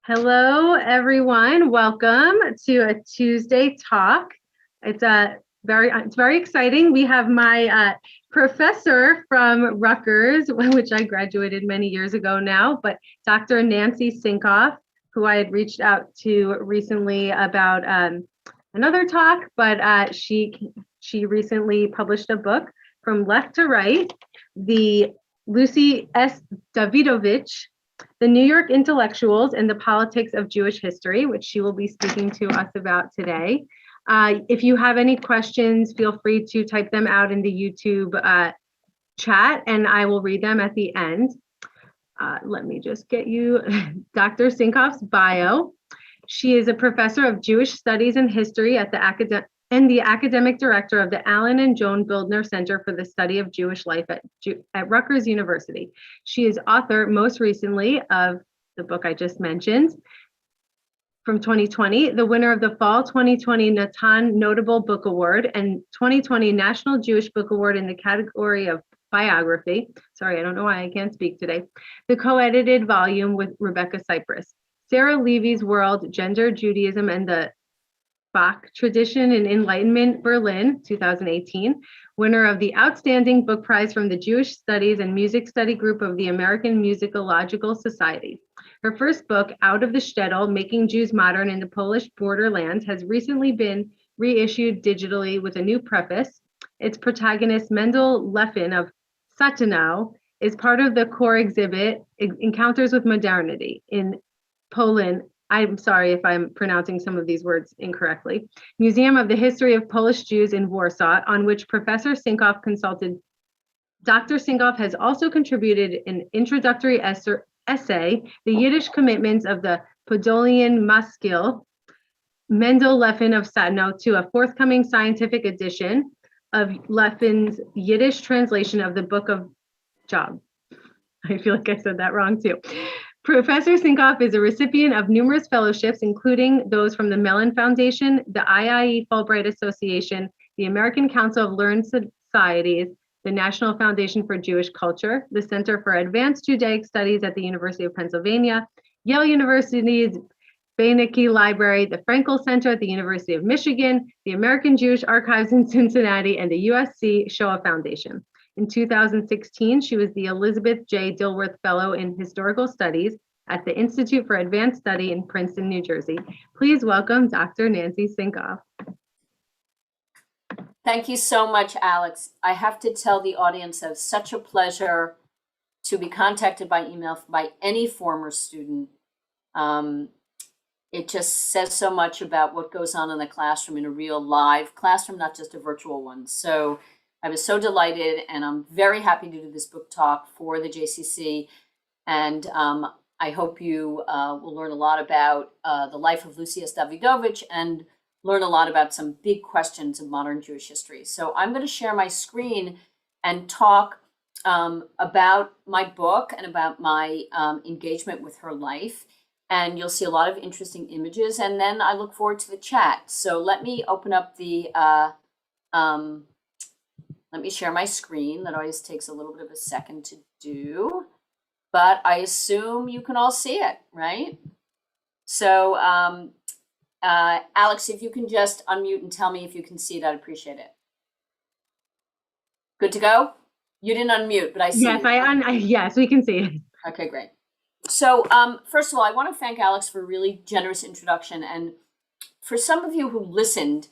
Hello, everyone. Welcome to a Tuesday talk. It's very exciting. We have my professor from Rutgers, which I graduated many years ago now, but Dr. Nancy Sinkoff, who I had reached out to recently about another talk, but she recently published a book from left to right, the Lucy S. Dawidowicz, the New York Intellectuals and the Politics of Jewish History, which she will be speaking to us about today. If you have any questions, feel free to type them out in the YouTube chat, and I will read them at the end. Let me just get you Dr. Sinkoff's bio. She is a professor of Jewish Studies and History at the academic director of the Allen and Joan Bildner Center for the Study of Jewish Life at Rutgers University. She is author, most recently, of the book I just mentioned from 2020, the winner of the Fall 2020 Natan Notable Book Award and 2020 National Jewish Book Award in the category of biography. Sorry, I don't know why I can't speak today. The co-edited volume with Rebecca Cypress. Sarah Levy's World, Gender, Judaism, and the Bach Tradition in Enlightenment, Berlin, 2018, winner of the Outstanding Book Prize from the Jewish Studies and Music Study Group of the American Musicological Society. Her first book, Out of the Shtetl, Making Jews Modern in the Polish Borderlands, has recently been reissued digitally with a new preface. Its protagonist, Mendel Leffin of Satanau, is part of the core exhibit, Encounters with Modernity, in Poland. I'm sorry if I'm pronouncing some of these words incorrectly. Museum of the History of Polish Jews in Warsaw, on which Professor Sinkoff consulted. Dr. Sinkoff has also contributed an introductory essay, The Yiddish Commitments of the Podolian Maskil, Mendel Leffin of Satanau, to a forthcoming scientific edition of Leffin's Yiddish translation of the Book of Job. I feel like I said that wrong too. Professor Sinkoff is a recipient of numerous fellowships, including those from the Mellon Foundation, the IIE Fulbright Association, the American Council of Learned Societies, the National Foundation for Jewish Culture, the Center for Advanced Judaic Studies at the University of Pennsylvania, Yale University's Beinecke Library, the Frankel Center at the University of Michigan, the American Jewish Archives in Cincinnati, and the USC Shoah Foundation. In 2016, she was the Elizabeth J. Dilworth Fellow in Historical Studies at the Institute for Advanced Study in Princeton, New Jersey. Please welcome Dr. Nancy Sinkoff. Thank you so much, Alex. I have to tell the audience that it's such a pleasure to be contacted by email by any former student. It just says so much about what goes on in the classroom, in a real live classroom, not just a virtual one. So I was so delighted, and I'm very happy to do this book talk for the JCC. And I hope you will learn a lot about the life of Lucy S. Dawidowicz and learn a lot about some big questions of modern Jewish history. So I'm going to share my screen and talk about my book and about my engagement with her life. And you'll see a lot of interesting images. And then I look forward to the chat. So let me open up the, let me share my screen. That always takes a little bit of a second to do, but I assume you can all see it, right? So Alex, if you can just unmute and tell me if you can see it, I'd appreciate it. Good to go? You didn't unmute, but I see Yes, it. Yes, we can see it. Okay, great. So first of all, I want to thank Alex for a really generous introduction. And for some of you who listened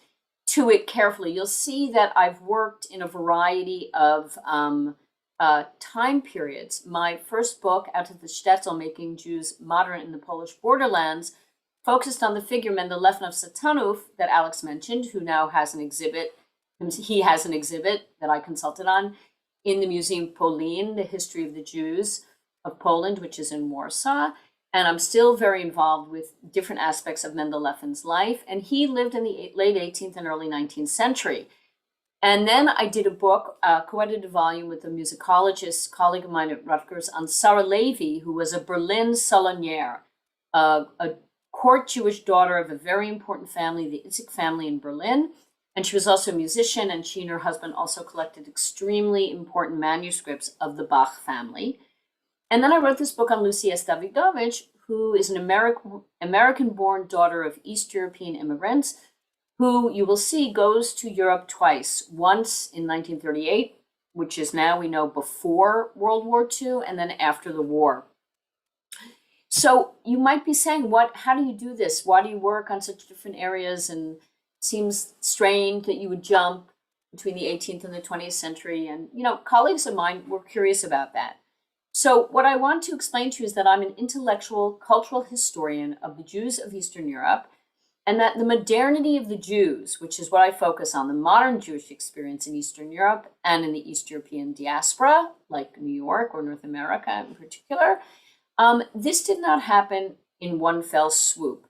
to it carefully, you'll see that I've worked in a variety of time periods. My first book, Out of the Shtetl, Making Jews Modern in the Polish Borderlands, focused on the figure Mendel Leffin of Satanau that Alex mentioned, who now has an exhibit. He has an exhibit that I consulted on in the Museum Polin, the History of the Jews of Poland, which is in Warsaw. And I'm still very involved with different aspects of Mendel Leffin's life. And he lived in the late 18th and early 19th century. And then I did a book, a co-edited volume with a musicologist, colleague of mine at Rutgers, on Sarah Levy, who was a Berlin Salonier, a court Jewish daughter of a very important family, the Itzik family in Berlin. And she was also a musician, and she and her husband also collected extremely important manuscripts of the Bach family. And then I wrote this book on Lucy S. Dawidowicz, who is an American-born daughter of East European immigrants, who you will see goes to Europe twice, once in 1938, which is now we know before World War II, and then after the war. So you might be saying, how do you do this? Why do you work on such different areas? And it seems strange that you would jump between the 18th and the 20th century. And, colleagues of mine were curious about that. So what I want to explain to you is that I'm an intellectual, cultural historian of the Jews of Eastern Europe, and that the modernity of the Jews, which is what I focus on, the modern Jewish experience in Eastern Europe and in the East European diaspora, like New York or North America in particular, this did not happen in one fell swoop.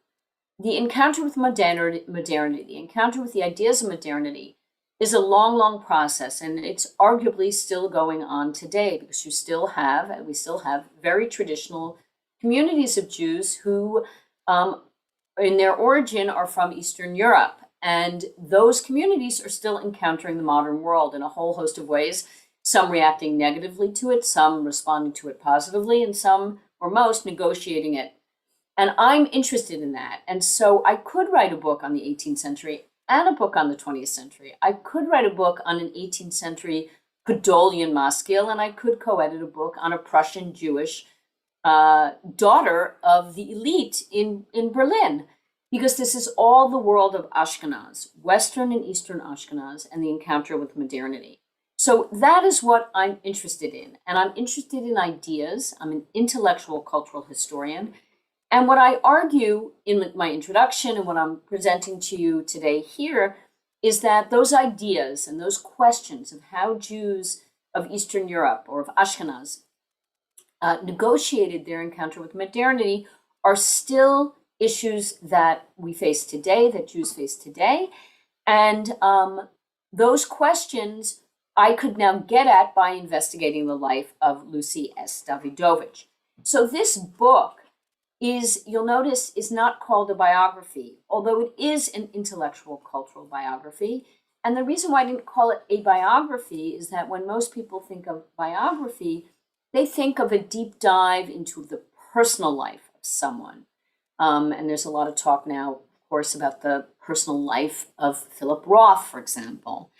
The encounter with modernity, the encounter with the ideas of modernity is a long, long process, and it's arguably still going on today because we still have very traditional communities of Jews who, in their origin, are from Eastern Europe. And those communities are still encountering the modern world in a whole host of ways, some reacting negatively to it, some responding to it positively, and some, or most, negotiating it. And I'm interested in that. And so I could write a book on the 18th century and a book on the 20th century. I could write a book on an 18th century Podolian maskil, and I could co-edit a book on a Prussian Jewish daughter of the elite in Berlin, because this is all the world of Ashkenaz, Western and Eastern Ashkenaz, and the encounter with modernity. So that is what I'm interested in. And I'm interested in ideas. I'm an intellectual cultural historian. And what I argue in my introduction and what I'm presenting to you today here is that those ideas and those questions of how Jews of Eastern Europe or of Ashkenaz negotiated their encounter with modernity are still issues that we face today, that Jews face today. And those questions I could now get at by investigating the life of Lucy S. Dawidowicz. So this book you'll notice, is not called a biography, although it is an intellectual cultural biography. And the reason why I didn't call it a biography is that when most people think of biography, they think of a deep dive into the personal life of someone. And there's a lot of talk now, of course, about the personal life of Philip Roth, for example.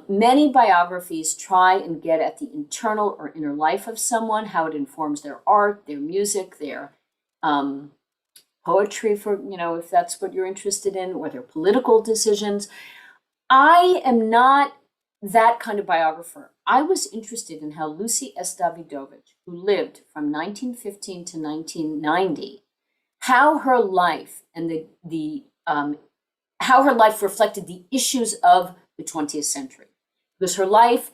Many biographies try and get at the internal or inner life of someone, how it informs their art, their music, their poetry, for, if that's what you're interested in, or their political decisions. I am not that kind of biographer. I was interested in how Lucy S. Dawidowicz, who lived from 1915 to 1990, how her life and how her life reflected the issues of the 20th century, because her life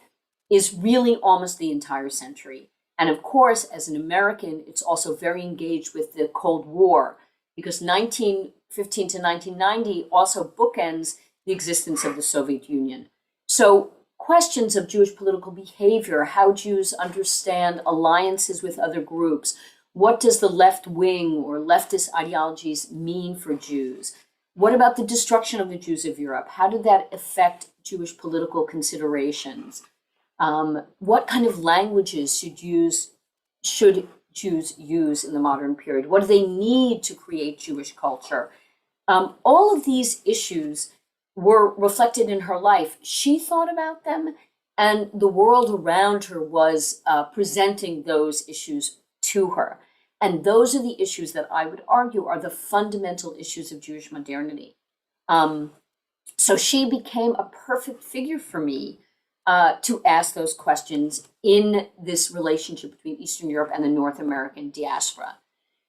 is really almost the entire century. And of course, as an American, it's also very engaged with the Cold War, because 1915 to 1990 also bookends the existence of the Soviet Union. So questions of Jewish political behavior, how Jews understand alliances with other groups, what does the left wing or leftist ideologies mean for Jews? What about the destruction of the Jews of Europe? How did that affect Jewish political considerations? What kind of languages should Jews use in the modern period? What do they need to create Jewish culture? All of these issues were reflected in her life. She thought about them, and the world around her was presenting those issues to her. And those are the issues that I would argue are the fundamental issues of Jewish modernity. So she became a perfect figure for me to ask those questions in this relationship between Eastern Europe and the North American diaspora.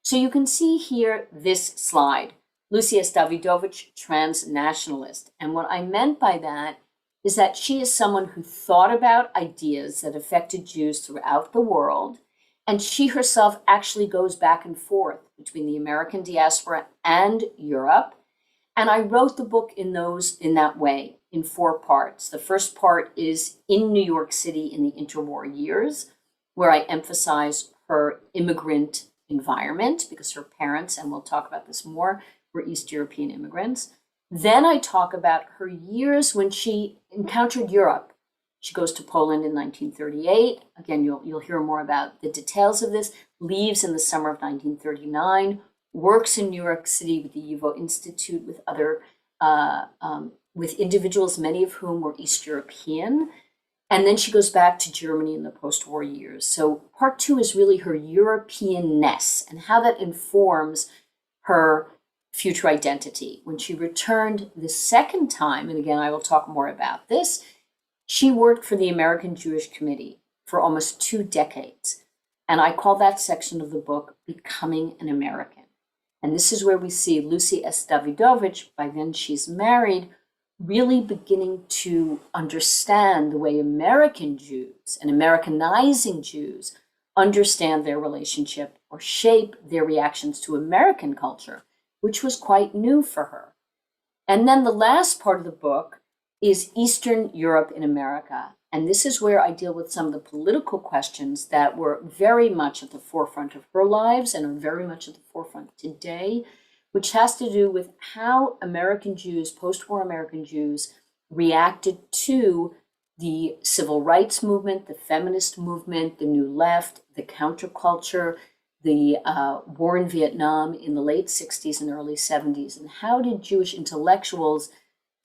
So you can see here this slide, Lucy S. Dawidowicz, transnationalist. And what I meant by that is that she is someone who thought about ideas that affected Jews throughout the world. And she herself actually goes back and forth between the American diaspora and Europe. And I wrote the book in that way, in 4 parts. The first part is in New York City in the interwar years, where I emphasize her immigrant environment because her parents, and we'll talk about this more, were East European immigrants. Then I talk about her years when she encountered Europe, She goes to Poland in 1938. Again, you'll hear more about the details of this. Leaves in the summer of 1939. Works in New York City with the YIVO Institute with other with individuals, many of whom were East European. And then she goes back to Germany in the post-war years. So part two is really her Europeanness and how that informs her future identity. When she returned the second time, and again, I will talk more about this, she worked for the American Jewish Committee for almost 2 decades. And I call that section of the book Becoming an American. And this is where we see Lucy S. Dawidowicz, by then she's married, really beginning to understand the way American Jews and Americanizing Jews understand their relationship or shape their reactions to American culture, which was quite new for her. And then the last part of the book is Eastern Europe in America. And this is where I deal with some of the political questions that were very much at the forefront of her lives and are very much at the forefront today, which has to do with how American Jews, post-war American Jews, reacted to the civil rights movement, the feminist movement, the New Left, the counterculture, the war in Vietnam in the late 60s and early 70s, and how did Jewish intellectuals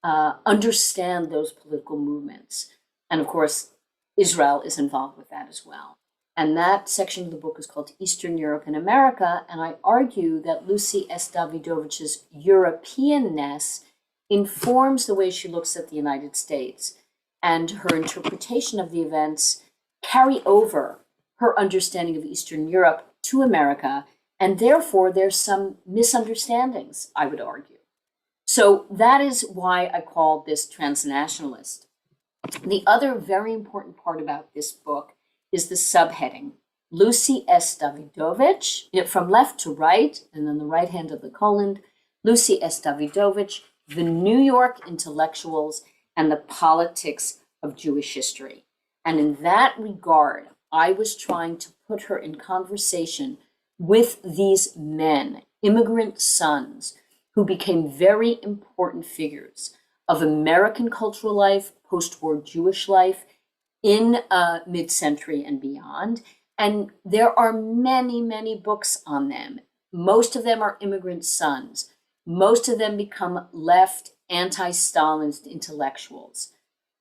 understand those political movements? And of course, Israel is involved with that as well. And that section of the book is called Eastern Europe and America. And I argue that Lucy S. Dawidowicz's Europeanness informs the way she looks at the United States, and her interpretation of the events carry over her understanding of Eastern Europe to America. And therefore, there's some misunderstandings, I would argue. So that is why I call this transnationalist. The other very important part about this book is the subheading, Lucy S. Dawidowicz, from left to right, and then the right hand of the colon, Lucy S. Dawidowicz, the New York intellectuals and the politics of Jewish history. And in that regard, I was trying to put her in conversation with these men, immigrant sons, who became very important figures of American cultural life, post-war Jewish life in mid-century and beyond. And there are many, many books on them. Most of them are immigrant sons. Most of them become left anti-Stalinist intellectuals.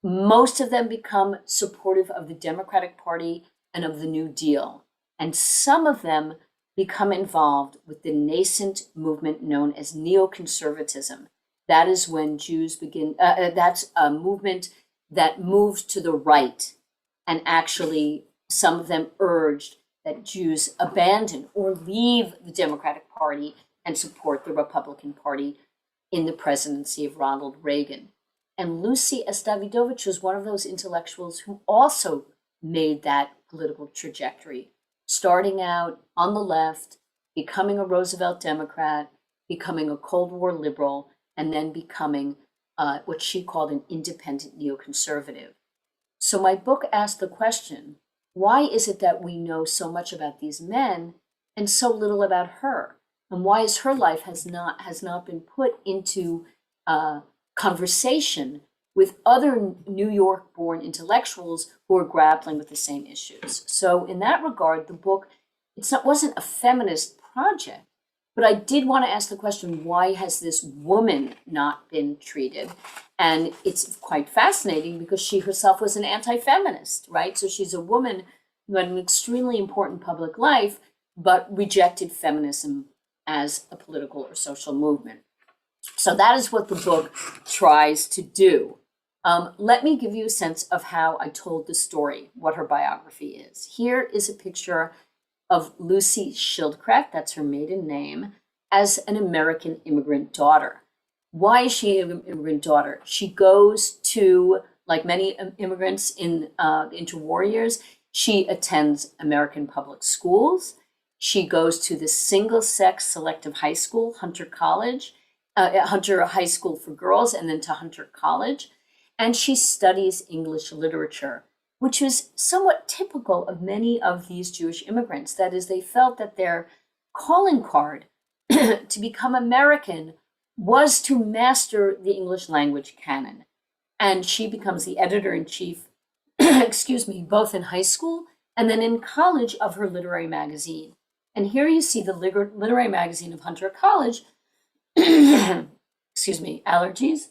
Most of them become supportive of the Democratic Party and of the New Deal. And some of them become involved with the nascent movement known as neoconservatism. That is when Jews begin, that's a movement that moved to the right. And actually, some of them urged that Jews abandon or leave the Democratic Party and support the Republican Party in the presidency of Ronald Reagan. And Lucy S. Dawidowicz was one of those intellectuals who also made that political trajectory, starting out on the left, becoming a Roosevelt Democrat, becoming a Cold War liberal, and then becoming what she called an independent neoconservative. So my book asked the question, why is it that we know so much about these men and so little about her? And why is her life has not been put into conversation with other New York-born intellectuals who are grappling with the same issues? So in that regard, the book, wasn't a feminist project, but I did want to ask the question, why has this woman not been treated? And it's quite fascinating because she herself was an anti-feminist, right? So she's a woman who had an extremely important public life, but rejected feminism as a political or social movement. So that is what the book tries to do. Let me give you a sense of how I told the story, what her biography is. Here is a picture of Lucy Schildkraut, that's her maiden name, as an American immigrant daughter. Why is she an immigrant daughter? She goes to, like many immigrants in interwar years, she attends American public schools. She goes to the single-sex selective high school, Hunter College, Hunter High School for girls, and then to Hunter College. And she studies English literature, which is somewhat typical of many of these Jewish immigrants. That is, they felt that their calling card to become American was to master the English language canon. And she becomes the editor-in-chief excuse me, both in high school and then in college of her literary magazine. And here you see the literary magazine of Hunter College. Excuse me, allergies.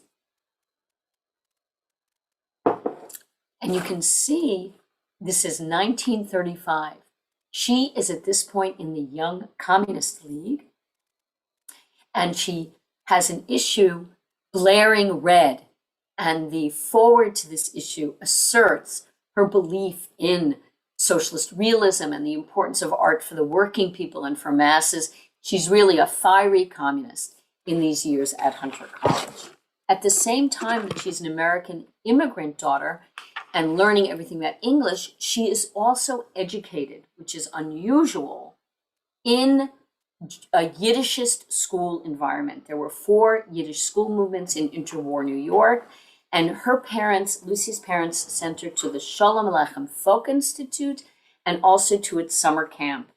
And you can see this is 1935. She is at this point in the Young Communist League, and she has an issue, Blaring Red. And the foreword to this issue asserts her belief in socialist realism and the importance of art for the working people and for masses. She's really a fiery communist in these years at Hunter College. At the same time that she's an American immigrant daughter and learning everything about English, she is also educated, which is unusual, in a Yiddishist school environment. There were 4 Yiddish school movements in interwar New York, and her parents, Lucy's parents, sent her to the Sholem Aleichem Folk Institute and also to its summer camp.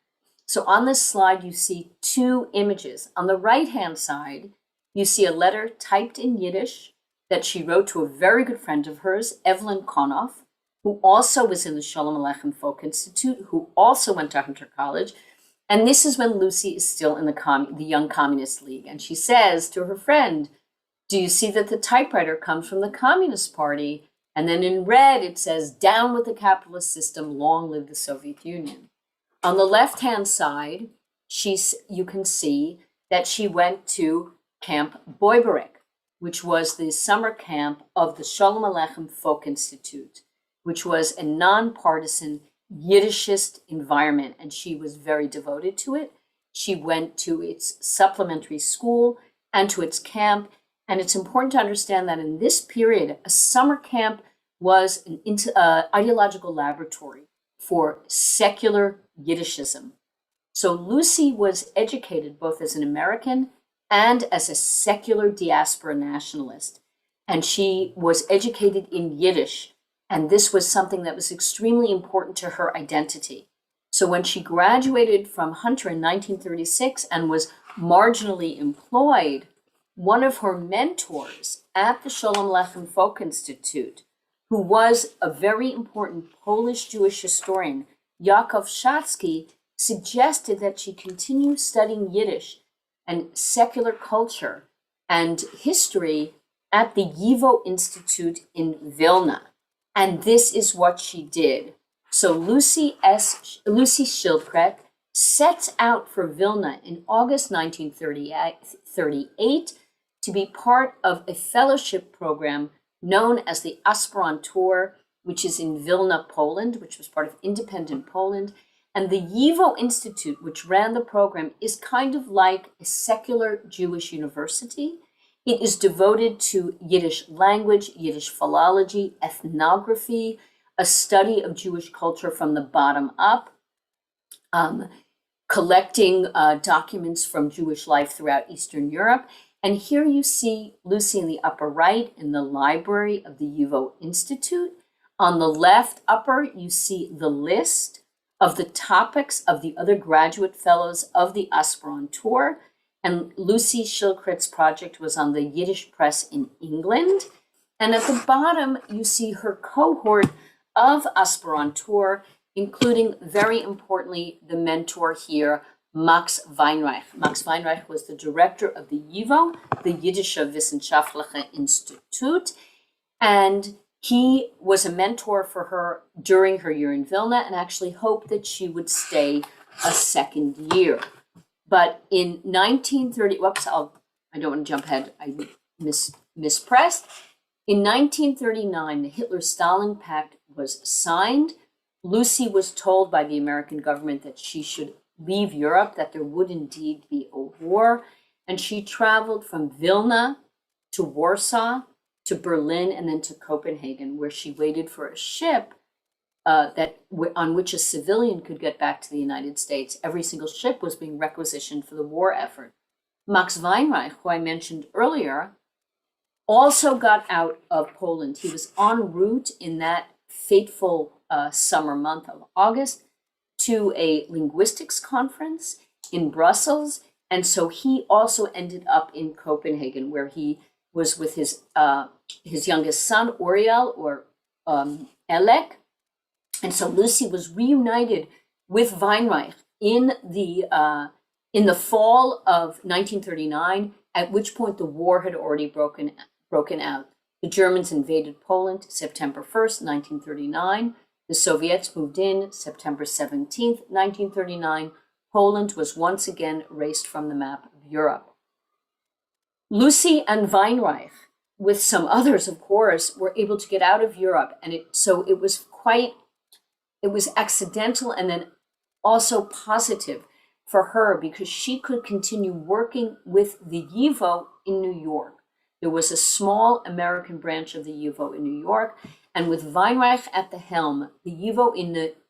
So on this slide, you see 2 images. On the right-hand side, you see a letter typed in Yiddish that she wrote to a very good friend of hers, Evelyn Konoff, who also was in the Sholem Aleichem Folk Institute, who also went to Hunter College. And this is when Lucy is still in the Young Communist League. And she says to her friend, "Do you see that the typewriter comes from the Communist Party?" And then in red, it says, "Down with the capitalist system, long live the Soviet Union." On the left-hand side, you can see that she went to Camp BOIBERIK, which was the summer camp of the Sholem Aleichem Folk Institute, which was a nonpartisan Yiddishist environment, and she was very devoted to it. She went to its supplementary school and to its camp. And it's important to understand that in this period, a summer camp was an ideological laboratory for secular Yiddishism. So Lucy was educated both as an American and as a secular diaspora nationalist. And she was educated in Yiddish. And this was something that was extremely important to her identity. So when she graduated from Hunter in 1936 and was marginally employed, one of her mentors at the Sholem Aleichem Folk Institute, who was a very important Polish Jewish historian, Yaakov Shatsky, suggested that she continue studying Yiddish and secular culture and history at the YIVO Institute in Vilna. And this is what she did. So Lucy Schildkret sets out for Vilna in August 1938 to be part of a fellowship program known as the Aspirantur, which is in Vilna, Poland, which was part of independent Poland. And the YIVO Institute, which ran the program, is kind of like a secular Jewish university. It is devoted to Yiddish language, Yiddish philology, ethnography, a study of Jewish culture from the bottom up, collecting documents from Jewish life throughout Eastern Europe. And here you see Lucy in the upper right in the library of the YIVO Institute. On the left upper, you see the list of the topics of the other graduate fellows of the Aspirantur. And Lucy Schildkret's project was on the Yiddish press in England. And at the bottom, you see her cohort of Aspirantur, including, very importantly, the mentor here, Max Weinreich. Max Weinreich was the director of the YIVO, the Yiddische Wissenschaftliche Institut, and he was a mentor for her during her year in Vilna and actually hoped that she would stay a second year. But in 1930, I don't want to jump ahead, I mispressed. In 1939, the Hitler-Stalin Pact was signed. Lucy was told by the American government that she should leave Europe, that there would indeed be a war. And she traveled from Vilna to Warsaw, to Berlin, and then to Copenhagen, where she waited for a ship on which a civilian could get back to the United States. Every single ship was being requisitioned for the war effort. Max Weinreich, who I mentioned earlier, also got out of Poland. He was en route in that fateful summer month of August to a linguistics conference in Brussels. And so he also ended up in Copenhagen, where he was with his youngest son, Uriel, or Elek, And so Lucy was reunited with Weinreich in the fall of 1939, at which point the war had already broken out. The Germans invaded Poland September 1st, 1939. The Soviets moved in September 17th, 1939. Poland was once again erased from the map of Europe. Lucy and Weinreich, with some others, of course, were able to get out of Europe. And it was accidental and then also positive for her, because she could continue working with the YIVO in New York. There was a small American branch of the YIVO in New York, and with Weinreich at the helm, the YIVO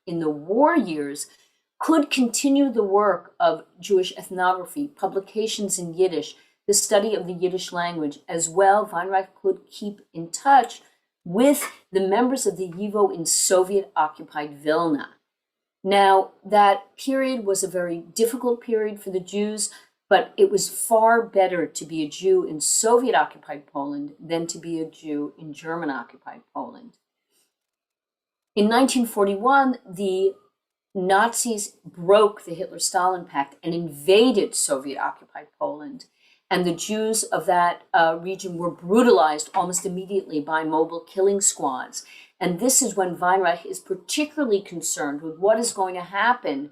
in the war years could continue the work of Jewish ethnography, publications in Yiddish, the study of the Yiddish language. As well, Weinreich could keep in touch with the members of the YIVO in Soviet-occupied Vilna. Now, that period was a very difficult period for the Jews, but it was far better to be a Jew in Soviet-occupied Poland than to be a Jew in German-occupied Poland. In 1941, the Nazis broke the Hitler-Stalin Pact and invaded Soviet-occupied Poland. And the Jews of that region were brutalized almost immediately by mobile killing squads. And this is when Weinreich is particularly concerned with what is going to happen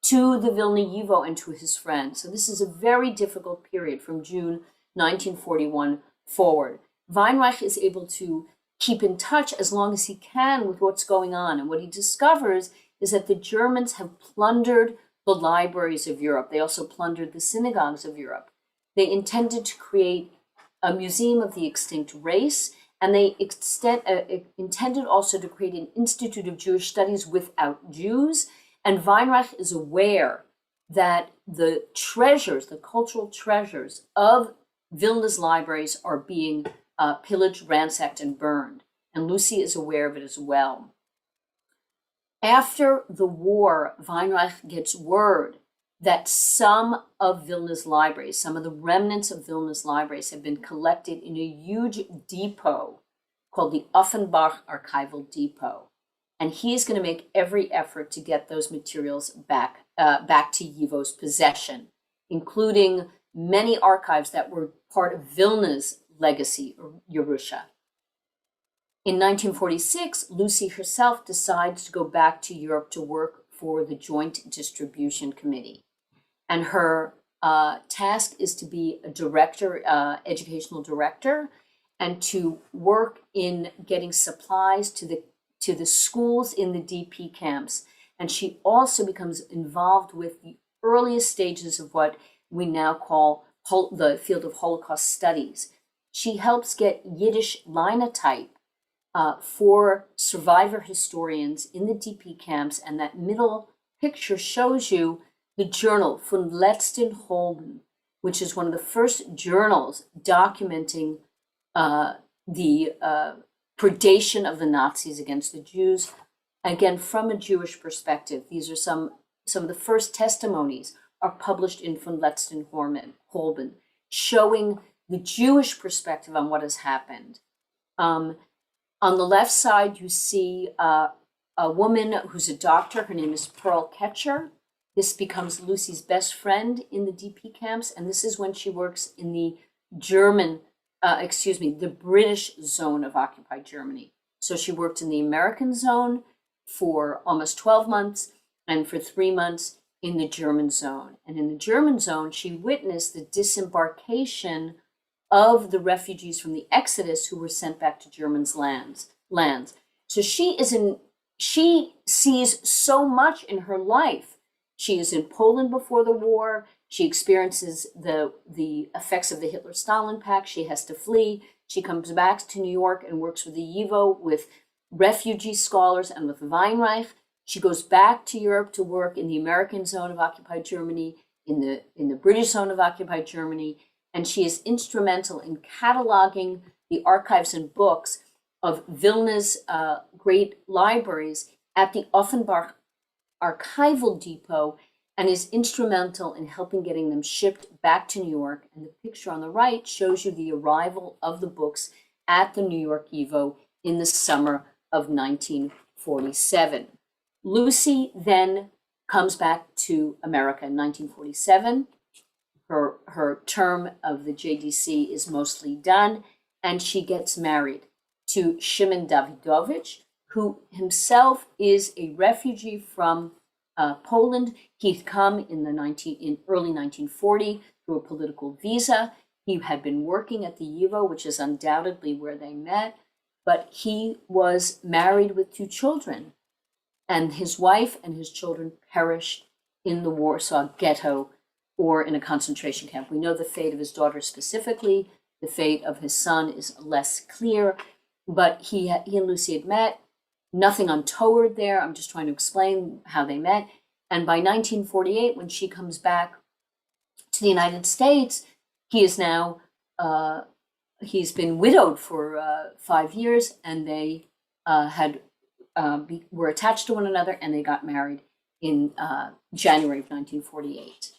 to the Vilna YIVO and to his friends. So this is a very difficult period from June 1941 forward. Weinreich is able to keep in touch as long as he can with what's going on. And what he discovers is that the Germans have plundered the libraries of Europe. They also plundered the synagogues of Europe. They intended to create a museum of the extinct race, and they intended also to create an Institute of Jewish Studies without Jews. And Weinreich is aware that the treasures, the cultural treasures of Vilna's libraries are being pillaged, ransacked, and burned. And Lucy is aware of it as well. After the war, Weinreich gets word that some of Vilna's libraries, some of the remnants of Vilna's libraries have been collected in a huge depot called the Offenbach Archival Depot. And he's going to make every effort to get those materials back to YIVO's possession, including many archives that were part of Vilna's legacy, or Yerusha. In 1946, Lucy herself decides to go back to Europe to work for the Joint Distribution Committee. And her task is to be a director, educational director, and to work in getting supplies to the schools in the DP camps. And she also becomes involved with the earliest stages of what we now call the field of Holocaust studies. She helps get Yiddish linotype for survivor historians in the DP camps, and that middle picture shows you the journal von letzten Holben, which is one of the first journals documenting the predation of the Nazis against the Jews. Again, from a Jewish perspective, these are some of the first testimonies are published in von letzten Holben, showing the Jewish perspective on what has happened. On the left side, you see a woman who's a doctor. Her name is Pearl Ketcher. This becomes Lucy's best friend in the DP camps, and this is when she works in the the British zone of occupied Germany. So she worked in the American zone for almost 12 months, and for 3 months in the German zone. And in the German zone, she witnessed the disembarkation of the refugees from the Exodus who were sent back to Germans' lands. So she sees so much in her life. She is in Poland before the war. She experiences the effects of the Hitler-Stalin Pact. She has to flee. She comes back to New York and works with the YIVO, with refugee scholars, and with Weinreich. She goes back to Europe to work in the American zone of occupied Germany, in the British zone of occupied Germany, and she is instrumental in cataloging the archives and books of Vilna's great libraries at the Offenbach Archival Depot, and is instrumental in helping getting them shipped back to New York. And the picture on the right shows you the arrival of the books at the New York YIVO in the summer of 1947. Lucy then comes back to America in 1947. Her term of the JDC is mostly done, and she gets married to Shimon Dawidowicz, who himself is a refugee from Poland. He'd come in early 1940 through a political visa. He had been working at the YIVO, which is undoubtedly where they met, but he was married with 2 children, and his wife and his children perished in the Warsaw Ghetto or in a concentration camp. We know the fate of his daughter specifically. The fate of his son is less clear, but he and Lucy had met. Nothing untoward there. I'm just trying to explain how they met. And by 1948, when she comes back to the United States, he is now, he's been widowed for 5 years, and they were attached to one another, and they got married in January of 1948.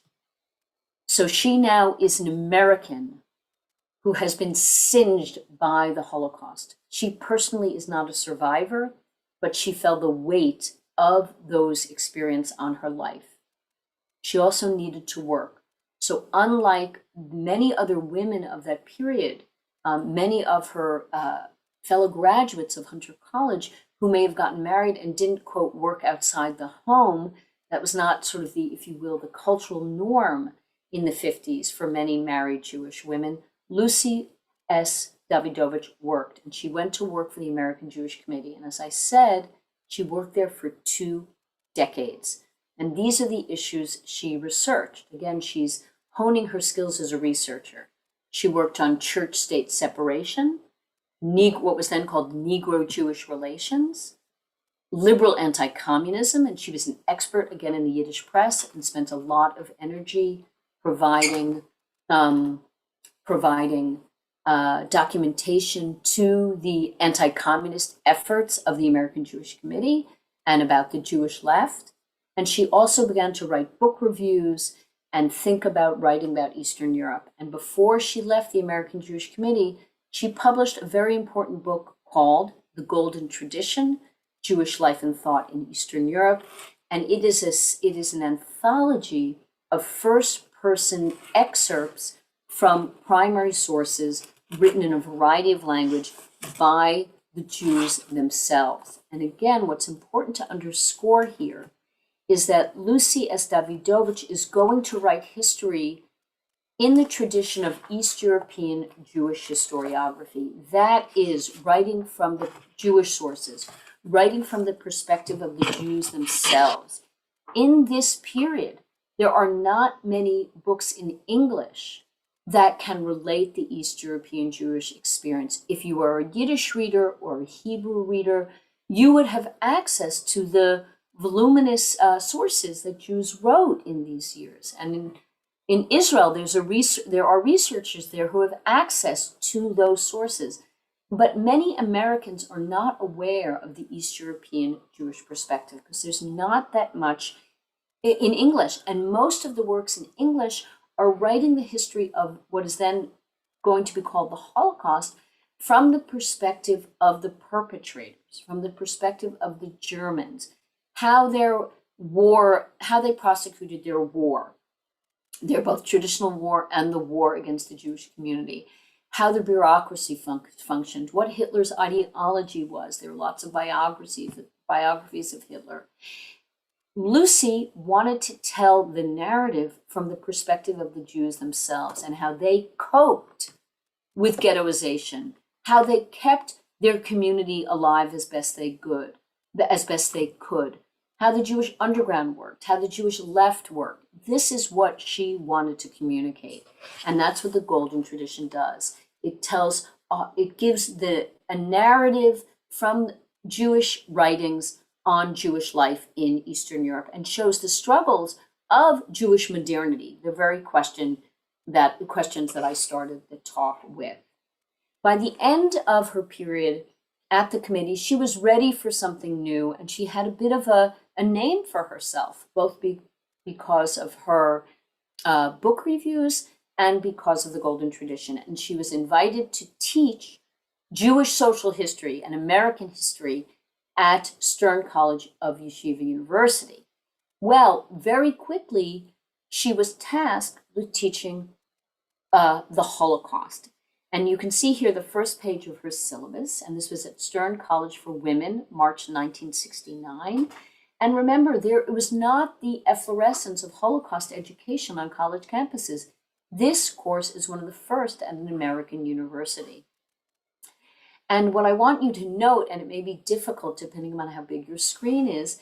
So she now is an American who has been singed by the Holocaust. She personally is not a survivor, but she felt the weight of those experiences on her life. She also needed to work. So unlike many other women of that period, many of her fellow graduates of Hunter College who may have gotten married and didn't, quote, work outside the home, that was not sort of the, if you will, the cultural norm in the 50s for many married Jewish women. Lucy S. Dawidowicz worked, and she went to work for the American Jewish Committee. And as I said, she worked there for 2 decades. And these are the issues she researched. Again, she's honing her skills as a researcher. She worked on church-state separation, what was then called Negro-Jewish relations, liberal anti-communism, and she was an expert, again, in the Yiddish press, and spent a lot of energy providing documentation to the anti-communist efforts of the American Jewish Committee and about the Jewish left. And she also began to write book reviews and think about writing about Eastern Europe. And before she left the American Jewish Committee, she published a very important book called The Golden Tradition, Jewish Life and Thought in Eastern Europe. And it is an anthology of first-person excerpts from primary sources written in a variety of language by the Jews themselves. And again, what's important to underscore here is that Lucy S. Dawidowicz is going to write history in the tradition of East European Jewish historiography. That is, writing from the Jewish sources, writing from the perspective of the Jews themselves. In this period, there are not many books in English that can relate the East European Jewish experience. If you are a Yiddish reader or a Hebrew reader, you would have access to the voluminous sources that Jews wrote in these years. And in Israel, there are researchers there who have access to those sources. But many Americans are not aware of the East European Jewish perspective because there's not that much in English. And most of the works in English are writing the history of what is then going to be called the Holocaust from the perspective of the perpetrators, from the perspective of the Germans, how they prosecuted their war, their both traditional war and the war against the Jewish community, how the bureaucracy functioned, what Hitler's ideology was. There were lots of biographies of Hitler. Lucy wanted to tell the narrative from the perspective of the Jews themselves and how they coped with ghettoization, how they kept their community alive as best they could, how the Jewish underground worked, how the Jewish left worked. This is what she wanted to communicate. And that's what the Golden Tradition does. It gives a narrative from Jewish writings on Jewish life in Eastern Europe and shows the struggles of Jewish modernity, the very questions that I started the talk with. By the end of her period at the committee, she was ready for something new, and she had a bit of a name for herself, both because of her book reviews and because of the Golden Tradition. And she was invited to teach Jewish social history and American history at Stern College of Yeshiva University. Well, very quickly, she was tasked with teaching the Holocaust. And you can see here the first page of her syllabus, and this was at Stern College for Women, March 1969. And remember, it was not the efflorescence of Holocaust education on college campuses. This course is one of the first at an American university. And what I want you to note, and it may be difficult depending on how big your screen is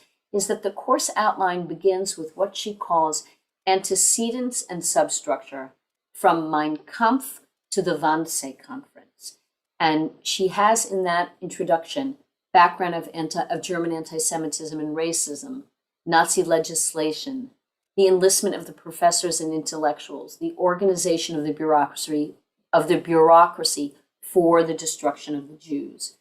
that the course outline begins with what she calls antecedents and substructure from Mein Kampf to the Wannsee Conference. And she has in that introduction background of German anti-Semitism and racism, Nazi legislation, the enlistment of the professors and intellectuals, the organization of the bureaucracy for the destruction of the Jews.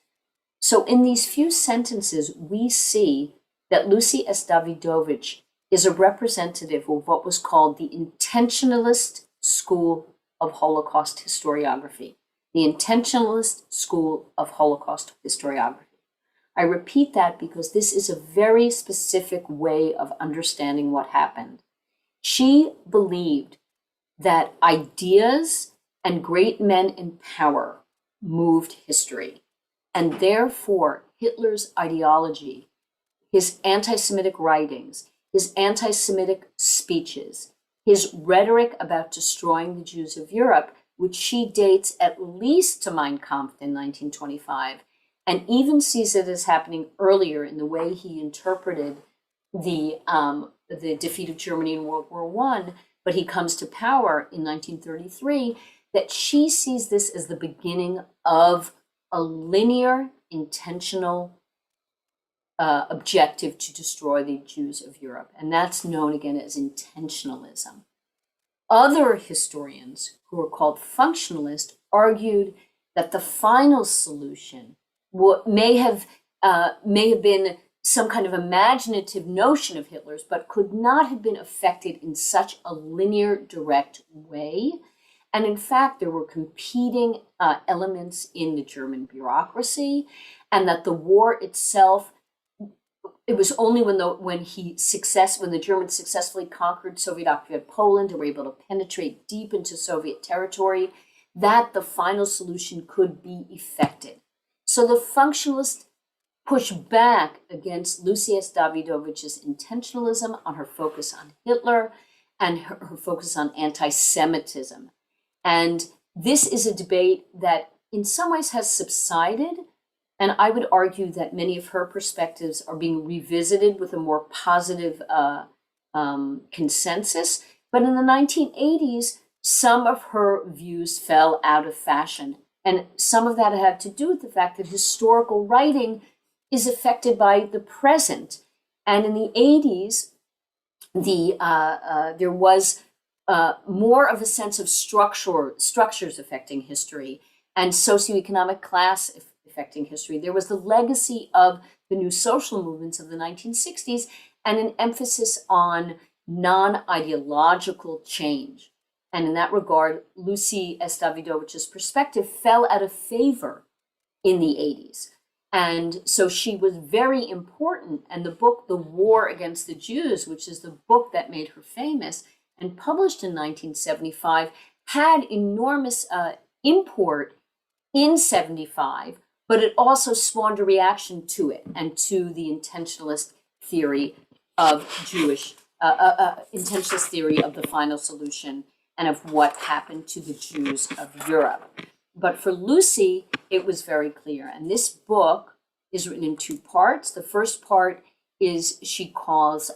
So in these few sentences, we see that Lucy S. Dawidowicz is a representative of what was called the intentionalist school of Holocaust historiography, the intentionalist school of Holocaust historiography. I repeat that because this is a very specific way of understanding what happened. She believed that ideas and great men in power moved history, and therefore Hitler's ideology, his anti-Semitic writings, his anti-Semitic speeches, his rhetoric about destroying the Jews of Europe, which she dates at least to Mein Kampf in 1925, and even sees it as happening earlier in the way he interpreted the defeat of Germany in World War I, but he comes to power in 1933, that she sees this as the beginning of a linear, intentional objective to destroy the Jews of Europe. And that's known again as intentionalism. Other historians, who are called functionalists, argued that the final solution may have been some kind of imaginative notion of Hitler's, but could not have been affected in such a linear, direct way. And in fact, there were competing elements in the German bureaucracy, and that the war itself, it was only when the Germans successfully conquered Soviet-occupied Poland and were able to penetrate deep into Soviet territory, that the final solution could be effected. So the functionalists pushed back against Lucy S. Dawidowicz's intentionalism on her focus on Hitler and her focus on anti-Semitism. And this is a debate that in some ways has subsided. And I would argue that many of her perspectives are being revisited with a more positive consensus. But in the 1980s, some of her views fell out of fashion. And some of that had to do with the fact that historical writing is affected by the present. And in the 80s, there was more of a sense of structures affecting history and socioeconomic class affecting history. There was the legacy of the new social movements of the 1960s and an emphasis on non-ideological change. And in that regard, Lucy S. Dawidowicz's perspective fell out of favor in the 80s. And so she was very important. And the book, The War Against the Jews, which is the book that made her famous and published in 1975, had enormous import in 75, but it also spawned a reaction to it and to the intentionalist theory of intentionalist theory of the final solution and of what happened to the Jews of Europe. But for Lucy, it was very clear. And this book is written in two parts. The first part is she calls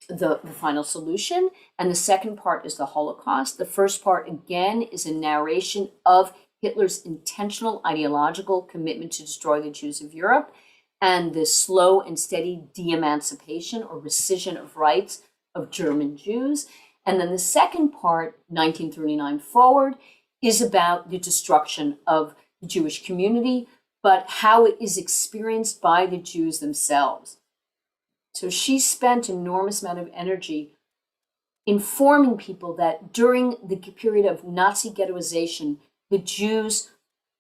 the final solution, and the second part is the Holocaust. The first part, again, is a narration of Hitler's intentional ideological commitment to destroy the Jews of Europe and the slow and steady de-emancipation or rescission of rights of German Jews. And then the second part, 1939 forward, is about the destruction of the Jewish community, but how it is experienced by the Jews themselves. So she spent an enormous amount of energy informing people that during the period of Nazi ghettoization, the Jews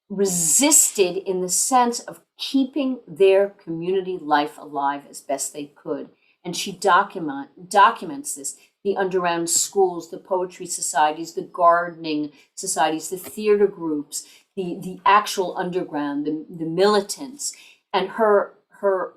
resisted in the sense of keeping their community life alive as best they could. And she documents this, the underground schools, the poetry societies, the gardening societies, the theater groups, the actual underground, the militants. And her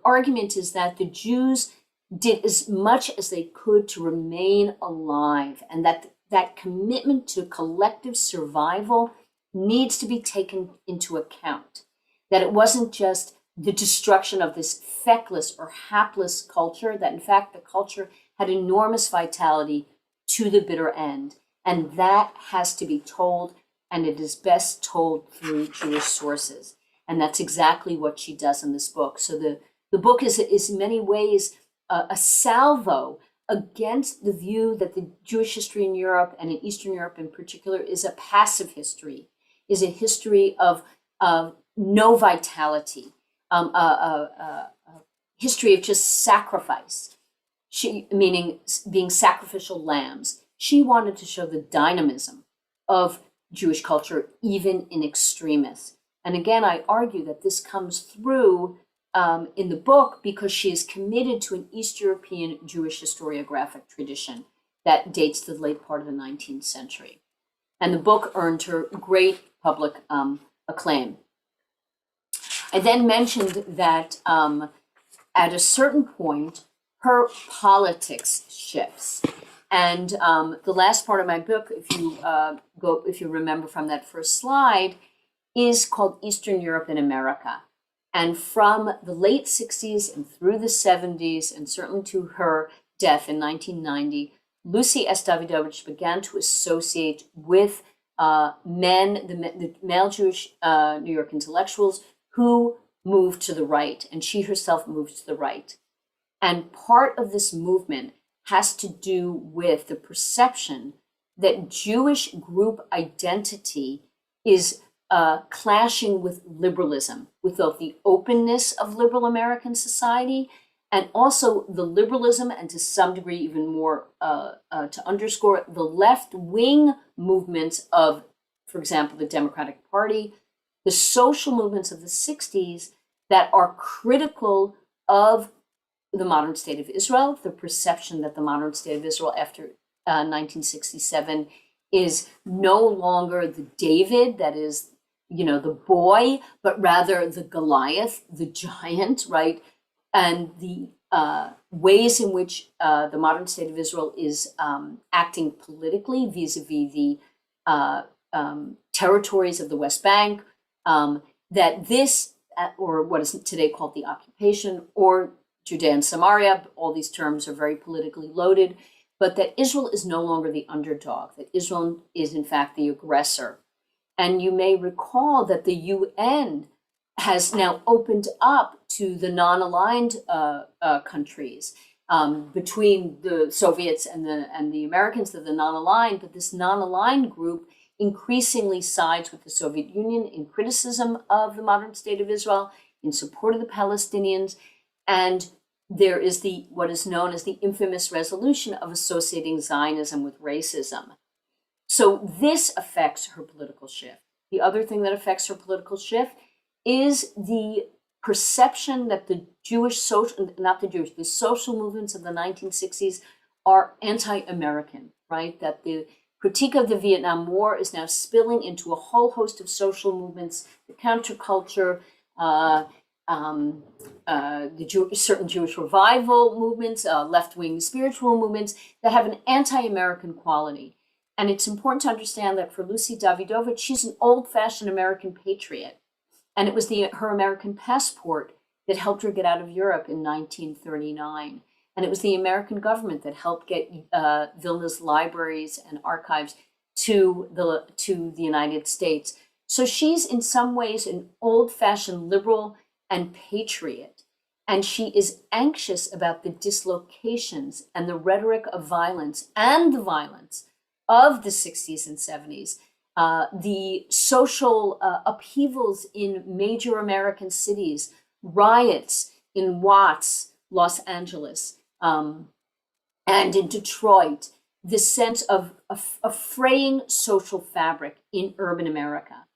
argument is that the Jews did as much as they could to remain alive, and that commitment to collective survival needs to be taken into account. That it wasn't just the destruction of this feckless or hapless culture, that in fact the culture had enormous vitality to the bitter end. And that has to be told, and it is best told through Jewish sources. And that's exactly what she does in this book. So the book is in many ways a salvo against the view that the Jewish history in Europe, and in Eastern Europe in particular, is a passive history, is a history of no vitality, a history of just sacrifice, meaning being sacrificial lambs. She wanted to show the dynamism of Jewish culture, even in extremis. And again, I argue that this comes through in the book because she is committed to an East European Jewish historiographic tradition that dates to the late part of the 19th century. And the book earned her great public acclaim. I then mentioned that at a certain point, her politics shifts. And the last part of my book, if you remember from that first slide, is called Eastern Europe and America. And from the late 60s and through the 70s, and certainly to her death in 1990, Lucy S. Dawidowicz began to associate with men, the male Jewish New York intellectuals who moved to the right, and she herself moved to the right. And part of this movement has to do with the perception that Jewish group identity is clashing with liberalism, with both the openness of liberal American society and also the liberalism, and to some degree even more to underscore the left-wing movements of, for example, the Democratic Party, the social movements of the 60s that are critical of the modern state of Israel, the perception that the modern state of Israel after 1967 is no longer the David, that is, the boy, but rather the Goliath, the giant, right? And the ways in which the modern state of Israel is acting politically vis-a-vis the territories of the West Bank, that this, or what is today called the occupation, or Judea and Samaria, all these terms are very politically loaded, but that Israel is no longer the underdog, that Israel is in fact the aggressor. And you may recall that the UN has now opened up to the non-aligned countries, between the Soviets and the Americans, that the non-aligned, but this non-aligned group increasingly sides with the Soviet Union in criticism of the modern state of Israel, in support of the Palestinians, and there is what is known as the infamous resolution of associating Zionism with racism. So this affects her political shift. The other thing that affects her political shift is the perception that the the social movements of the 1960s are anti-American, right? That the critique of the Vietnam War is now spilling into a whole host of social movements, the counterculture, certain Jewish revival movements, left-wing spiritual movements that have an anti-American quality. And it's important to understand that for Lucy Dawidowicz, she's an old-fashioned American patriot. And it was her American passport that helped her get out of Europe in 1939. And it was the American government that helped get Vilna's libraries and archives to the United States. So she's in some ways an old-fashioned liberal and patriot. And she is anxious about the dislocations and the rhetoric of violence and the violence of the 60s and 70s, the social upheavals in major American cities, riots in Watts, Los Angeles, and in Detroit, the sense of a fraying social fabric in urban America.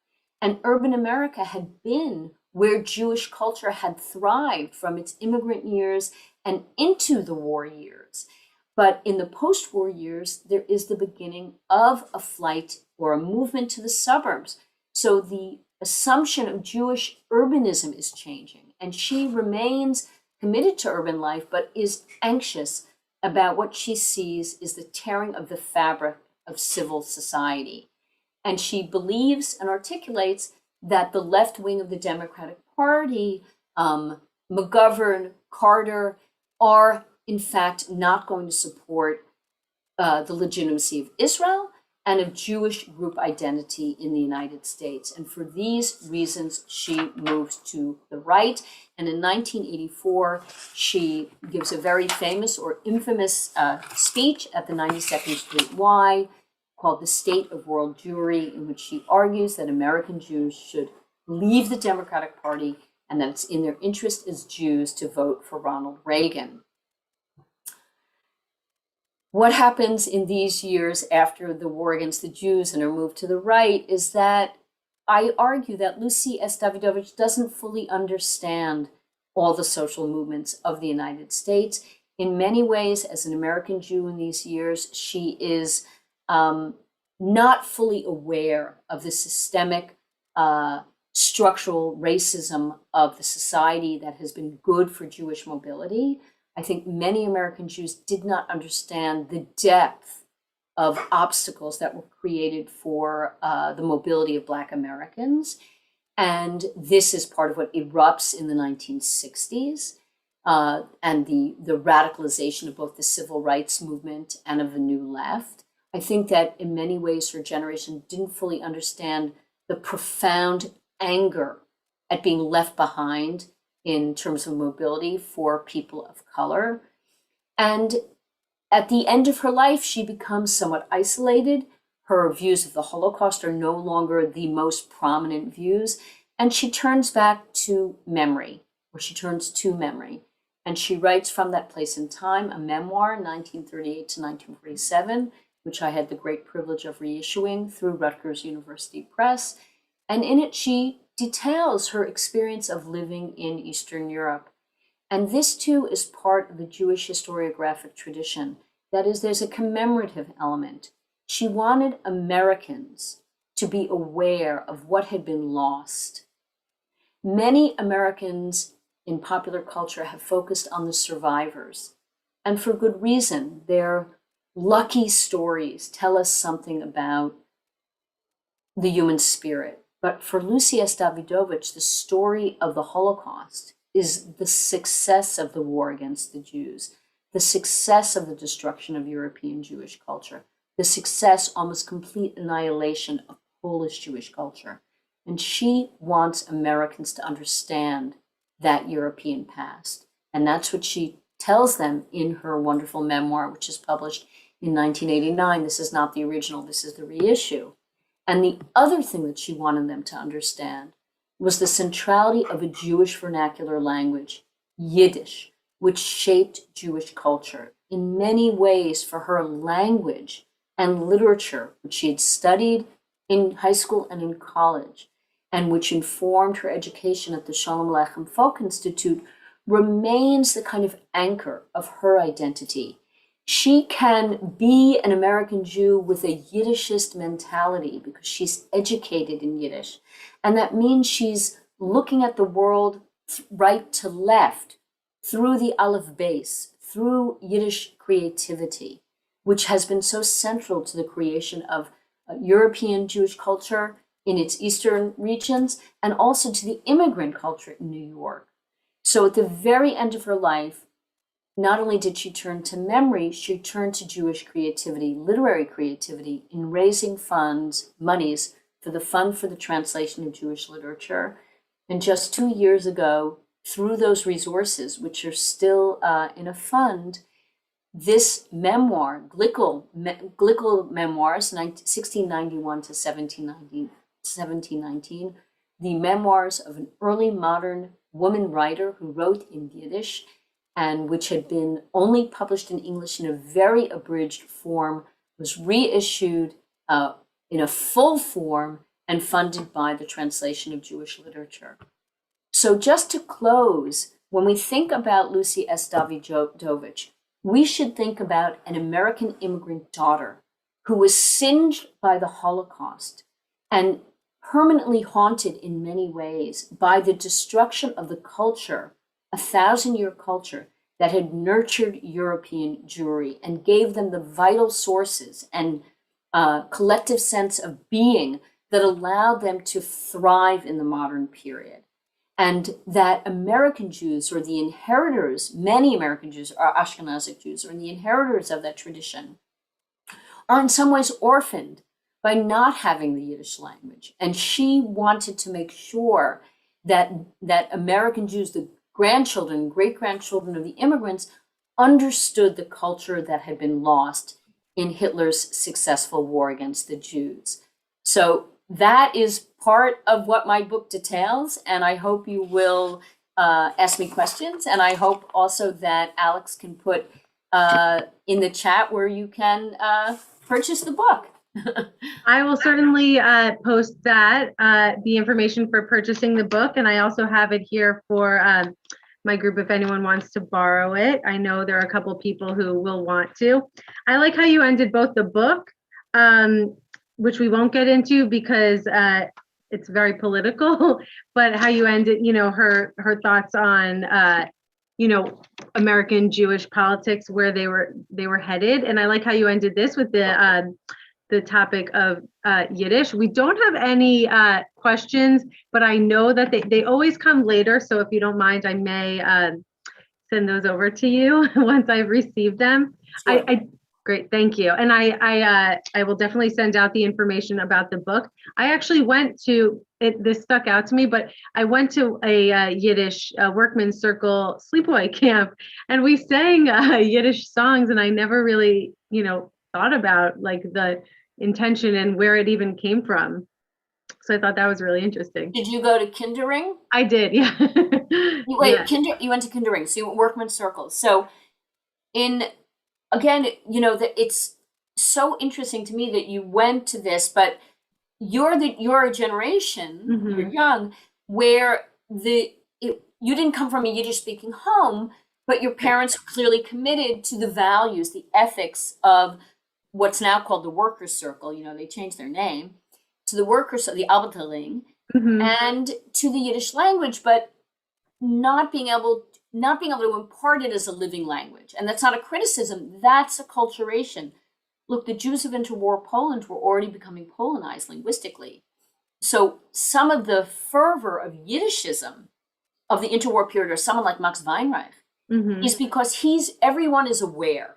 And urban America had been where Jewish culture had thrived from its immigrant years and into the war years. But in the post-war years, there is the beginning of a flight or a movement to the suburbs. So the assumption of Jewish urbanism is changing, and she remains committed to urban life, but is anxious about what she sees is the tearing of the fabric of civil society. And she believes and articulates that the left wing of the Democratic Party, McGovern, Carter, are in fact not going to support the legitimacy of Israel and of Jewish group identity in the United States. And for these reasons, she moves to the right. And in 1984, she gives a very famous or infamous speech at the 92nd Street Y called The State of World Jewry, in which she argues that American Jews should leave the Democratic Party and that it's in their interest as Jews to vote for Ronald Reagan. What happens in these years after the war against the Jews and her move to the right is that I argue that Lucy S. Dawidowicz doesn't fully understand all the social movements of the United States. In many ways, as an American Jew in these years, she is not fully aware of the systemic structural racism of the society that has been good for Jewish mobility. I think many American Jews did not understand the depth of obstacles that were created for the mobility of Black Americans. And this is part of what erupts in the 1960s and the radicalization of both the civil rights movement and of the New Left. I think that in many ways her generation didn't fully understand the profound anger at being left behind in terms of mobility for people of color. And at the end of her life, she becomes somewhat isolated. Her views of the Holocaust are no longer the most prominent views. And she turns back to memory, or she turns to memory. And she writes from that place in time a memoir, 1938 to 1947, which I had the great privilege of reissuing through Rutgers University Press. And in it, she details her experience of living in Eastern Europe. And this too is part of the Jewish historiographic tradition. That is, there's a commemorative element. She wanted Americans to be aware of what had been lost. Many Americans in popular culture have focused on the survivors, and for good reason. Their lucky stories tell us something about the human spirit. But for Lucy S. Dawidowicz, the story of the Holocaust is the success of the war against the Jews, the success of the destruction of European Jewish culture, the success, almost complete annihilation of Polish Jewish culture. And she wants Americans to understand that European past. And that's what she tells them in her wonderful memoir, which is published in 1989. This is not the original, this is the reissue. And the other thing that she wanted them to understand was the centrality of a Jewish vernacular language, Yiddish, which shaped Jewish culture. In many ways, for her, language and literature, which she had studied in high school and in college, and which informed her education at the Shalom Aleichem Folk Institute, remains the kind of anchor of her identity. She can be an American Jew with a Yiddishist mentality because she's educated in Yiddish. And that means she's looking at the world right to left through the Aleph base, through Yiddish creativity, which has been so central to the creation of European Jewish culture in its eastern regions, and also to the immigrant culture in New York. So at the very end of her life, not only did she turn to memory, she turned to Jewish creativity, literary creativity, in raising monies for the Fund for the Translation of Jewish Literature. And just 2 years ago, through those resources, which are still in a fund, this memoir, Glickle Memoirs, 1691 to 1719, the memoirs of an early modern woman writer who wrote in Yiddish, and which had been only published in English in a very abridged form, was reissued in a full form and funded by the Translation of Jewish Literature. So just to close, when we think about Lucy S. Dawidowicz, we should think about an American immigrant daughter who was singed by the Holocaust and permanently haunted in many ways by the destruction of the culture, a 1,000-year culture that had nurtured European Jewry and gave them the vital sources and collective sense of being that allowed them to thrive in the modern period. And that American Jews, or the inheritors, many American Jews are Ashkenazic Jews, or the inheritors of that tradition, are in some ways orphaned by not having the Yiddish language. And she wanted to make sure that American Jews, the grandchildren, great-grandchildren of the immigrants, understood the culture that had been lost in Hitler's successful war against the Jews. So that is part of what my book details, and I hope you will ask me questions, and I hope also that Alex can put in the chat where you can purchase the book. I will certainly post that, the information for purchasing the book, and I also have it here for my group if anyone wants to borrow it. I know there are a couple people who will want to. I like how you ended both the book, which we won't get into because it's very political, but how you ended, her thoughts on, American Jewish politics, where they were headed. And I like how you ended this with the topic of Yiddish. We don't have any questions, but I know that they always come later. So if you don't mind, I may send those over to you once I've received them. Sure. Great, thank you. And I will definitely send out the information about the book. I actually went to it. This stuck out to me, but I went to a Yiddish workman's circle sleepaway camp, and we sang Yiddish songs, and I never really, thought about like the intention and where it even came from. So I thought that was really interesting. Did you go to Kindering? I did, yeah. You went to Kindering, so you went workman's circle. So again, that it's so interesting to me that you went to this, but you're a generation, Mm-hmm. You're young, where you didn't come from a Yiddish speaking home, but your parents were clearly committed to the values, the ethics of what's now called the workers' circle. They changed their name to the workers, the Arbeiterling, Mm-hmm. and to the Yiddish language, but not being able to impart it as a living language. And that's not a criticism, that's a culturation. Look, the Jews of interwar Poland were already becoming Polonized linguistically. So some of the fervor of Yiddishism of the interwar period, or someone like Max Weinreich, Mm-hmm. is because everyone is aware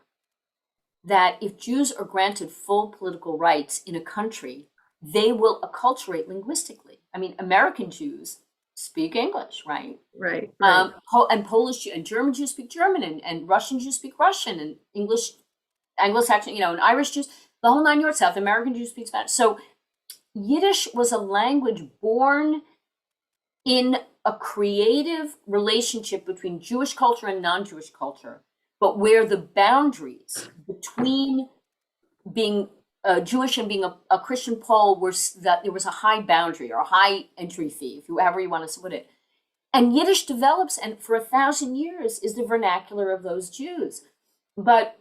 that if Jews are granted full political rights in a country, they will acculturate linguistically. I mean, American Jews speak English, right? Right. And Polish and German Jews speak German, and Russian Jews speak Russian, and English, Anglo-Saxon, and Irish Jews, the whole nine yards. South American Jews speak Spanish. So Yiddish was a language born in a creative relationship between Jewish culture and non-Jewish culture, but where the boundaries between being Jewish and being a Christian Pole that there was a high boundary or a high entry fee, however you want to put it. And Yiddish develops, and for 1,000 years is the vernacular of those Jews. But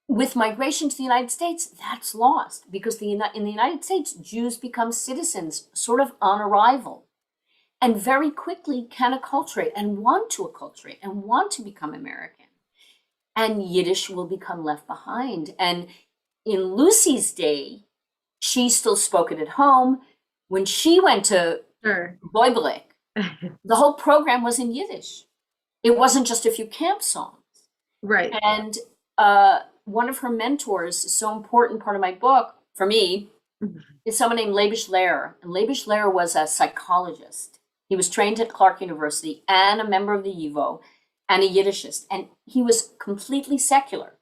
with migration to the United States, that's lost, because in the United States, Jews become citizens sort of on arrival, and very quickly can acculturate and want to acculturate and want to become American. And Yiddish will become left behind. And in Lucy's day, she still spoke it at home. When she went to BOIBERIK, the whole program was in Yiddish. It wasn't just a few camp songs. Right. And one of her mentors, so important part of my book for me, is someone named Leibish Lehrer. And Leibish Lehrer was a psychologist. He was trained at Clark University and a member of the YIVO and a Yiddishist. And he was completely secular.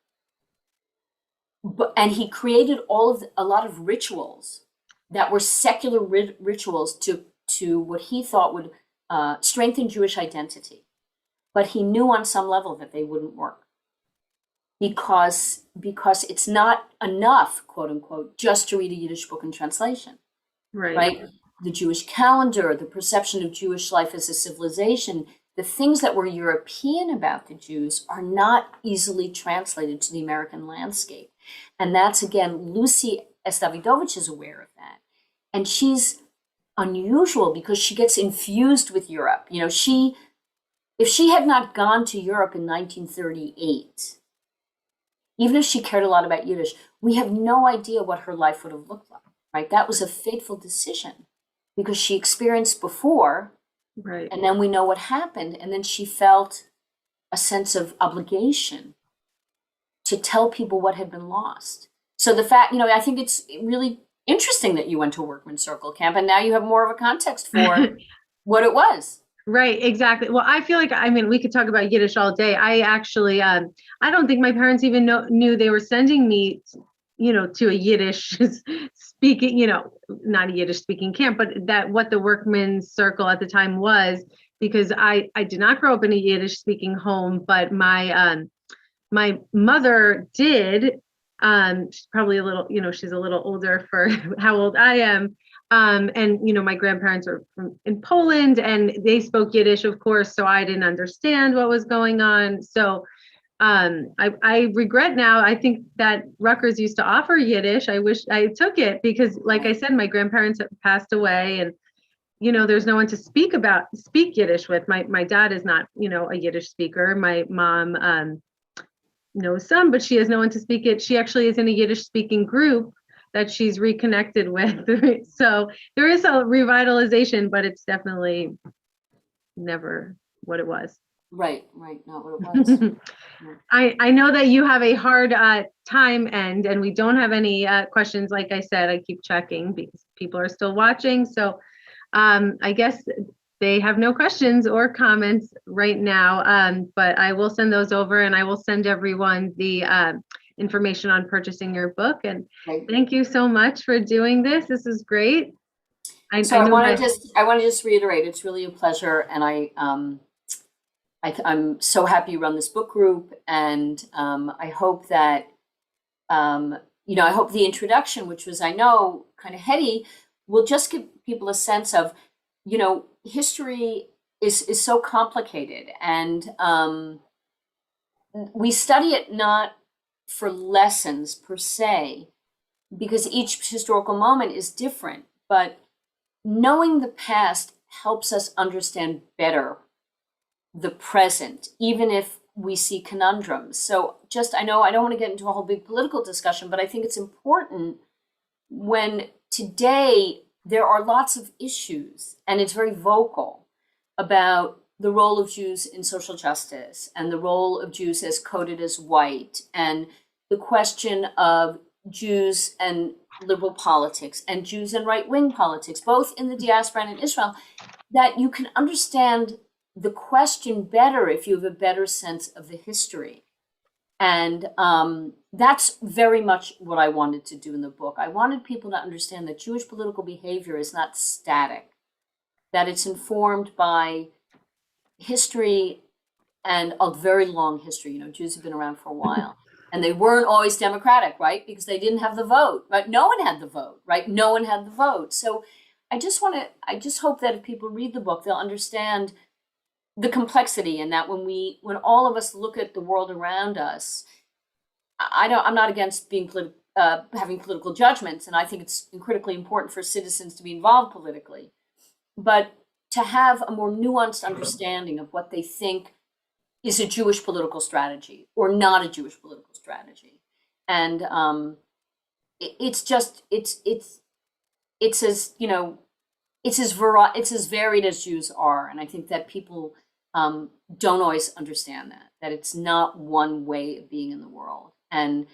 And he created a lot of rituals that were secular rituals to what he thought would strengthen Jewish identity. But he knew on some level that they wouldn't work. Because it's not enough, quote unquote, just to read a Yiddish book in translation. Right. right? The Jewish calendar, the perception of Jewish life as a civilization, the things that were European about the Jews are not easily translated to the American landscape. And that's, again, Lucy S. Dawidowicz is aware of that. And she's unusual because she gets infused with Europe. You know, if she had not gone to Europe in 1938, even if she cared a lot about Yiddish, we have no idea what her life would have looked like, right? That was a fateful decision because she experienced before, Right. and then we know what happened. And then she felt a sense of obligation to tell people what had been lost. So the fact, I think it's really interesting that you went to Workman's Circle Camp, and now you have more of a context for what it was. Right, exactly. Well, I feel like, we could talk about Yiddish all day. I actually, I don't think my parents even knew they were sending me, to a Yiddish speaking, not a Yiddish speaking camp, but that what the Workman's Circle at the time was, because I did not grow up in a Yiddish speaking home, but my mother did. She's probably a little, she's a little older for how old I am. And my grandparents are in Poland, and they spoke Yiddish, of course, so I didn't understand what was going on. So I regret now. I think that Rutgers used to offer Yiddish. I wish I took it because, like I said, my grandparents have passed away, and there's no one to speak Yiddish with. My dad is not, a Yiddish speaker. My mom knows some, but she has no one to speak it. She actually is in a Yiddish speaking group that she's reconnected with. So there is a revitalization, but it's definitely never what it was. Right, not what it was. I know that you have a hard time end, and we don't have any questions. Like I said, I keep checking because people are still watching. So I guess they have no questions or comments right now, but I will send those over, and I will send everyone the information on purchasing your book. And thank you so much for doing this. This is great. I want to just reiterate, it's really a pleasure, and I'm so happy you run this book group, and I hope that I hope the introduction, which was, I know, kind of heady, will just give people a sense of, history is so complicated, and we study it not for lessons per se, because each historical moment is different, but knowing the past helps us understand better the present, even if we see conundrums. So I know I don't want to get into a whole big political discussion, but I think it's important when today there are lots of issues, and it's very vocal about the role of Jews in social justice and the role of Jews as coded as white, and the question of Jews and liberal politics and Jews and right-wing politics, both in the diaspora and in Israel, that you can understand the question better if you have a better sense of the history. And that's very much what I wanted to do in the book. I wanted people to understand that Jewish political behavior is not static, that it's informed by history, and a very long history. Jews have been around for a while, and they weren't always democratic, right? Because they didn't have the vote, right? No one had the vote, right? No one had the vote. So I just hope that if people read the book, they'll understand the complexity, and that when all of us look at the world around us, I'm not against being having political judgments, and I think it's critically important for citizens to be involved politically, but to have a more nuanced understanding of what they think is a Jewish political strategy or not a Jewish political strategy. And it's as varied as Jews are. And I think that people don't always understand that it's not one way of being in the world. And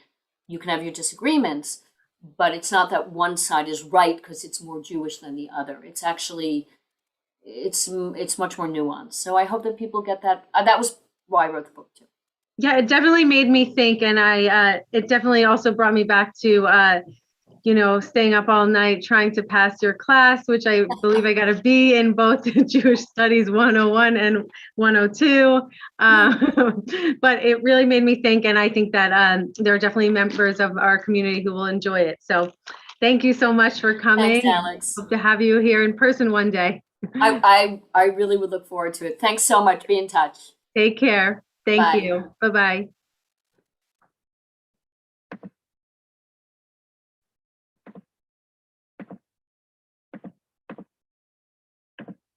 you can have your disagreements, but it's not that one side is right because it's more Jewish than the other. It's actually, it's much more nuanced. So I hope that people get that. That was why I wrote the book too. Yeah, it definitely made me think, and it definitely also brought me back to staying up all night trying to pass your class, which I believe I got a B in both Jewish Studies 101 and 102. But it really made me think, and I think that there are definitely members of our community who will enjoy it. So Thank you so much for coming. Thanks, Alex. Hope to have you here in person one day. I really would look forward to it. Thanks so much. Be in touch. Take care. Thank Bye. you. Bye-bye.